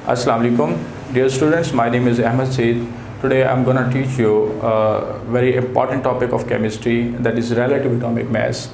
Assalamu alaikum. Dear students, my name is Ahmed Said. Today I'm going to teach you a very important topic of chemistry, that is relative atomic mass.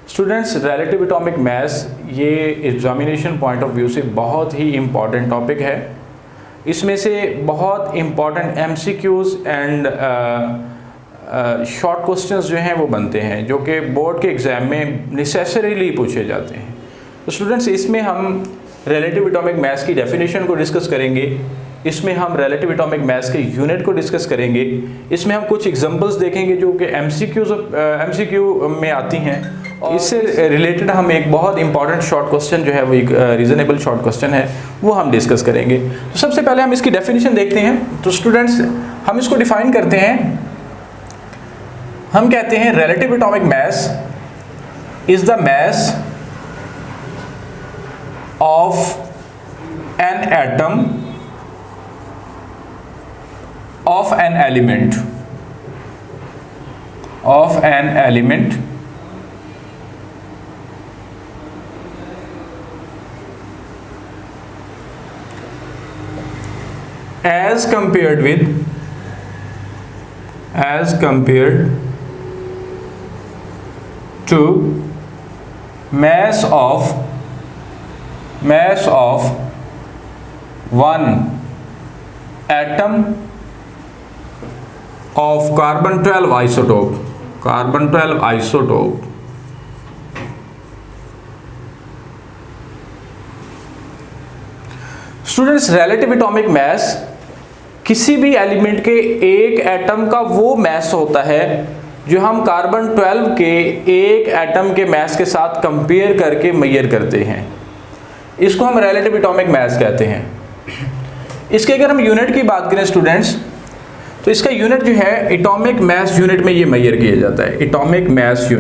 Students, relative atomic mass ये examination point of view से बहुत ही important topic है। इसमें से बहुत important MCQs and short questions जो हैं वो बनते हैं, जो कि बोर्ड के एग्ज़ाम में नेसेसरीली पूछे जाते हैं। तो स्टूडेंट्स, इसमें हम रिलेटिव एटॉमिक मास की डेफिनेशन को डिस्कस करेंगे, इसमें हम रिलेटिव एटॉमिक मास के यूनिट को डिस्कस करेंगे, इसमें हम कुछ एग्जांपल्स देखेंगे जो कि MCQ में आती हैं, और इससे रिलेटेड हम एक बहुत इंपॉर्टेंट शॉर्ट क्वेश्चन जो है वो एक रीजनेबल शॉर्ट क्वेश्चन है वो हम डिस्कस करेंगे। तो सबसे पहले हम इसकी डेफिनेशन देखते हैं। तो स्टूडेंट्स, हम इसको डिफाइन करते हैं। हम कहते हैं relative atomic mass is the mass of an atom of an element as compared to mass of one atom of carbon 12 isotope students, relative atomic mass किसी भी एलिमेंट के एक एटम का वो मास होता है जो हम कार्बन 12 के एक एटम के मास के साथ कंपेयर करके मेजर करते हैं। इसको हम रिलेटिव एटॉमिक मास कहते हैं। इसके अगर हम यूनिट की बात करें स्टूडेंट्स, तो इसका यूनिट जो है एटॉमिक मास यूनिट में ये मेजर किया जाता है। एटॉमिक मास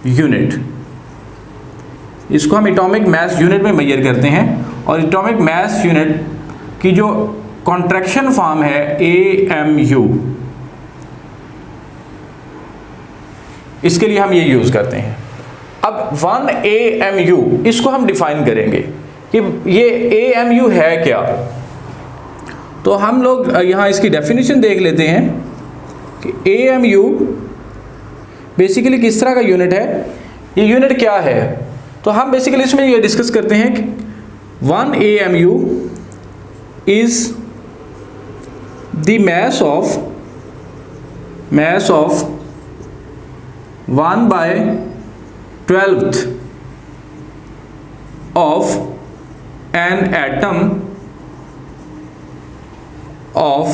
यूनिट, इसको हम एटॉमिक मास यूनिट में मेजर करते हैं। और एटॉमिक मास यूनिट की जो कॉन्ट्रैक्शन फॉर्म है AMU, इसके लिए हम ये यूज करते हैं। अब 1 AMU इसको हम डिफाइन करेंगे कि ये AMU है क्या। तो हम लोग यहाँ इसकी डेफिनेशन देख लेते हैं कि AMU बेसिकली किस तरह का यूनिट है, ये यूनिट क्या है। तो हम बेसिकली इसमें ये डिस्कस करते हैं कि 1 AMU is the mass of 1/12 of an atom of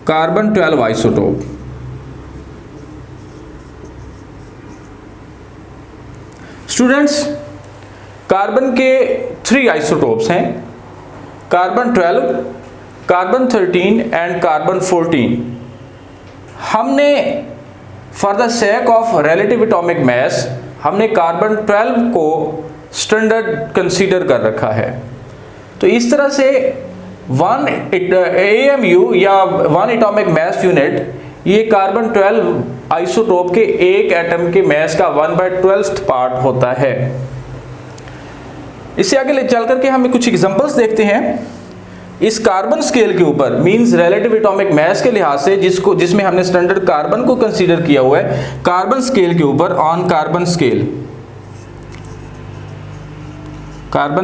carbon 12 isotope। Students, carbon के 3 आइसोटोप्स हैं, कार्बन 12, कार्बन 13 एंड कार्बन 14। हमने for the sake of relative atomic mass हमने कार्बन 12 को स्टैंडर्ड कंसीडर कर रखा है। तो इस तरह से 1 AMU या 1 एटॉमिक मास यूनिट ये कार्बन 12 आइसोटोप के एक एटम के मास का 1/12 पार्ट होता है। इससे आगे चल करके हम कुछ एग्जांपल्स देखते हैं। इस कार्बन स्केल के ऊपर, मींस रिलेटिव एटॉमिक मास के लिहाज से जिसमें हमने स्टैंडर्ड कार्बन को कंसीडर किया हुआ है, कार्बन स्केल के ऊपर ऑन कार्बन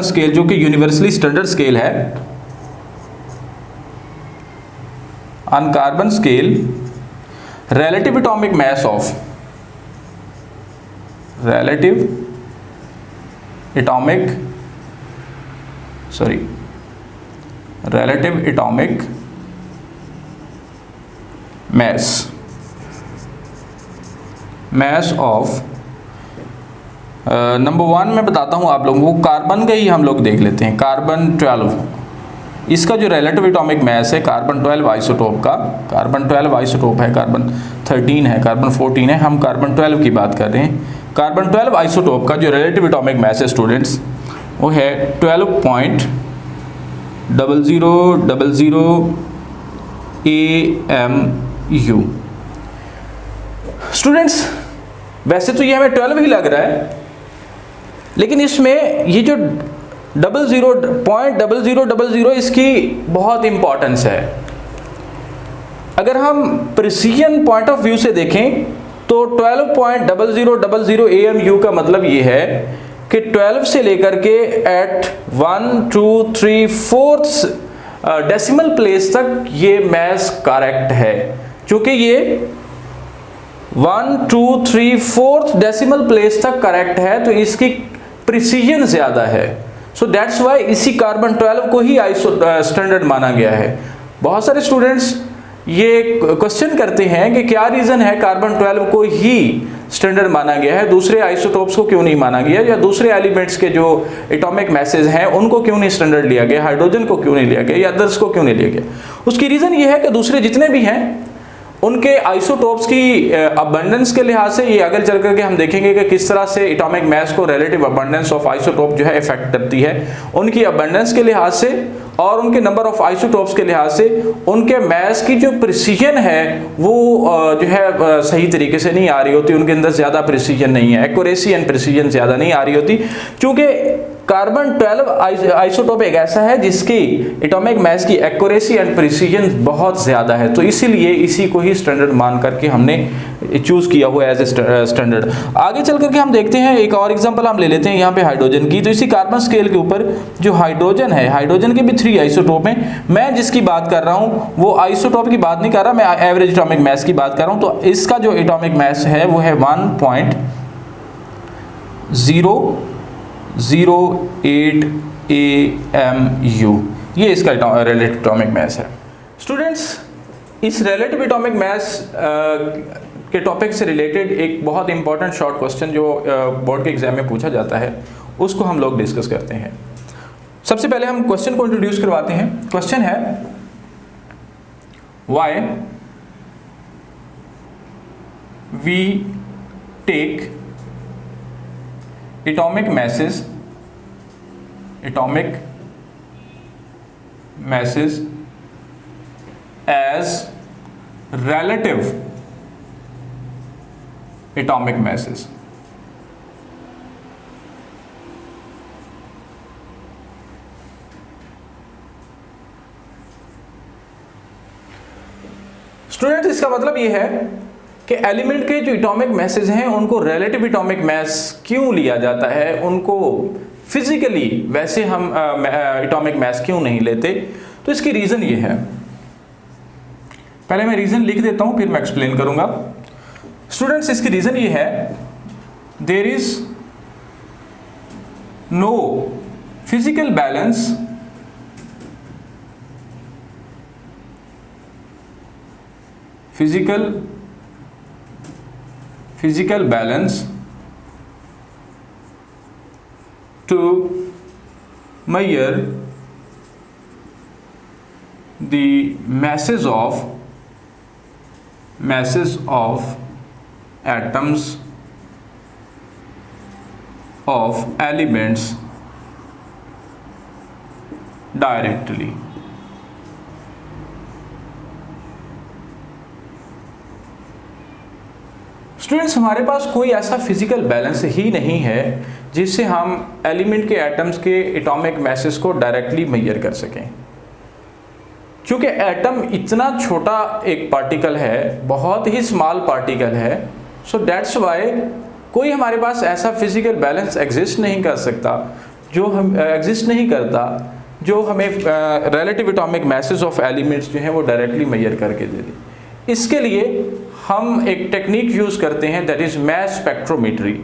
स्केल जो कि यूनिवर्सली स्टैंडर्ड स्केल है, on carbon scale relative atomic mass of number 1 मैं बताता हूं आप लोगों को। कार्बन का ही हम लोग देख लेते हैं। कार्बन 12, इसका जो रिलेटिव एटॉमिक मास है कार्बन 12 आइसोटोप का, कार्बन 12 आइसोटोप है, कार्बन 13 है, कार्बन 14 है, हम कार्बन 12 की बात कर रहे हैं। कार्बन 12 आइसोटोप का जो रिलेटिव एटॉमिक मास है स्टूडेंट्स वो है 12.0000 AMU। स्टूडेंट्स, वैसे तो ये हमें 12 ही लग रहा है, लेकिन इसमें ये जो 0.0000 इसकी बहुत इंपॉर्टेंस है। अगर हम प्रिसीजन पॉइंट ऑफ व्यू से देखें तो 12.0000 AMU का मतलब ये है कि 12 से लेकर के एट 1 2 3 4 डेसिमल प्लेस तक ये मैथ्स करेक्ट है। चूंकि ये 1 2 3 4 डेसिमल प्लेस तक करेक्ट है तो इसकी प्रिसीजन ज़्यादा है। सो दैट्स वाई इसी कार्बन 12 को ही आइसो स्टैंडर्ड माना गया है। बहुत सारे स्टूडेंट्स ये क्वेश्चन करते हैं कि क्या रीज़न है कार्बन 12 को ही स्टैंडर्ड माना गया है, दूसरे आइसोटोप्स को क्यों नहीं माना गया, या दूसरे एलिमेंट्स के जो एटॉमिक मैसेज हैं उनको क्यों नहीं स्टैंडर्ड लिया गया, हाइड्रोजन को क्यों नहीं लिया गया या अदर्स को क्यों नहीं लिया गया। उसकी रीज़न ये है कि दूसरे जितने भी हैं उनके आइसोटोप्स की अबंडेंस के लिहाज से, ये आगे चल करके हम देखेंगे कि किस तरह से एटॉमिक मास को रिलेटिव अबंडेंस ऑफ आइसोटोप जो है इफेक्ट करती है, उनकी अबंडेंस के लिहाज से और उनके नंबर ऑफ आइसोटोप्स के लिहाज से उनके मास की जो प्रिसीजन है वो जो है सही तरीके से नहीं आ रही होती, उनके अंदर ज़्यादा प्रिसीजन नहीं है, एक्यूरेसी एंड प्रिसीजन ज़्यादा नहीं आ रही होती। क्योंकि कार्बन 12 आइसोटोप एक ऐसा है जिसकी एटॉमिक मास की एक्यूरेसी एंड प्रिसीजन बहुत ज़्यादा है, तो इसीलिए इसी को ही स्टैंडर्ड मान करके हमने चूज़ किया हुआ एज ए स्टैंडर्ड। आगे चल करके हम देखते हैं एक और एग्जांपल हम ले लेते हैं यहाँ पे हाइड्रोजन की। तो इसी कार्बन स्केल के ऊपर जो हाइड्रोजन है, हाइड्रोजन के भी 3 आइसोटोप हैं। मैं जिसकी बात कर रहा हूँ वो आइसोटोप की बात नहीं कर रहा, मैं एवरेज एटॉमिक मास की बात कर रहा हूँ। तो इसका जो एटॉमिक मास है वो है 1.008 AMU, ये इसका रिलेटिव एटॉमिक मास है। स्टूडेंट्स, इस रिलेटिव एटॉमिक मास के टॉपिक से रिलेटेड एक बहुत इंपॉर्टेंट शॉर्ट क्वेश्चन जो बोर्ड के एग्जाम में पूछा जाता है उसको हम लोग डिस्कस करते हैं। सबसे पहले हम क्वेश्चन को इंट्रोड्यूस करवाते हैं। क्वेश्चन है why we take atomic masses as relative atomic masses। Students, इसका मतलब ये है कि एलिमेंट के जो एटॉमिक मैसेज हैं उनको रिलेटिव एटॉमिक मास क्यों लिया जाता है, उनको फिजिकली वैसे हम एटॉमिक मास क्यों नहीं लेते। तो इसकी रीज़न ये है, पहले मैं रीज़न लिख देता हूं फिर मैं एक्सप्लेन करूंगा। स्टूडेंट्स, इसकी रीज़न ये है there is no physical balance physical balance to measure the masses of atoms of elements directly। Students, हमारे पास कोई ऐसा फिजिकल बैलेंस ही नहीं है जिससे हम एलिमेंट के एटम्स के एटॉमिक मैसेज को डायरेक्टली मेजर कर सकें। क्योंकि एटम इतना छोटा एक पार्टिकल है, बहुत ही स्मॉल पार्टिकल है, सो दैट्स वाई कोई हमारे पास ऐसा फिजिकल बैलेंस एग्जिस्ट नहीं कर सकता जो हमें relative atomic message of elements जो हैं वो डायरेक्टली मेजर करके दे दे। इसके लिए हम एक टेक्निक यूज़ करते हैं, that is mass spectrometry.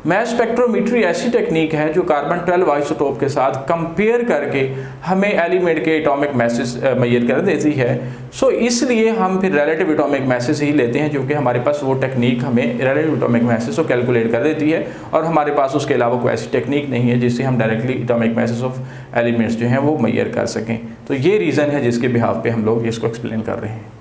Mass spectrometry ऐसी टेक्निक है जो कार्बन 12 आइसोटोप के साथ कंपेयर करके हमें एलिमेंट के एटॉमिक मैसेज मेजर कर देती है। सो इसलिए हम फिर रिलेटिव एटॉमिक मैसेज ही लेते हैं, क्योंकि हमारे पास वो टेक्निक हमें रिलेटिव एटॉमिक मैसेज को कैलकुलेट कर देती है और हमारे पास उसके अलावा कोई ऐसी टेक्निक नहीं है जिससे हम directly atomic message of elements जो हैं वो मेजर कर सकें। तो ये रीज़न है जिसके बिहाफ पे हम लोग इसको एक्सप्लेन कर रहे हैं।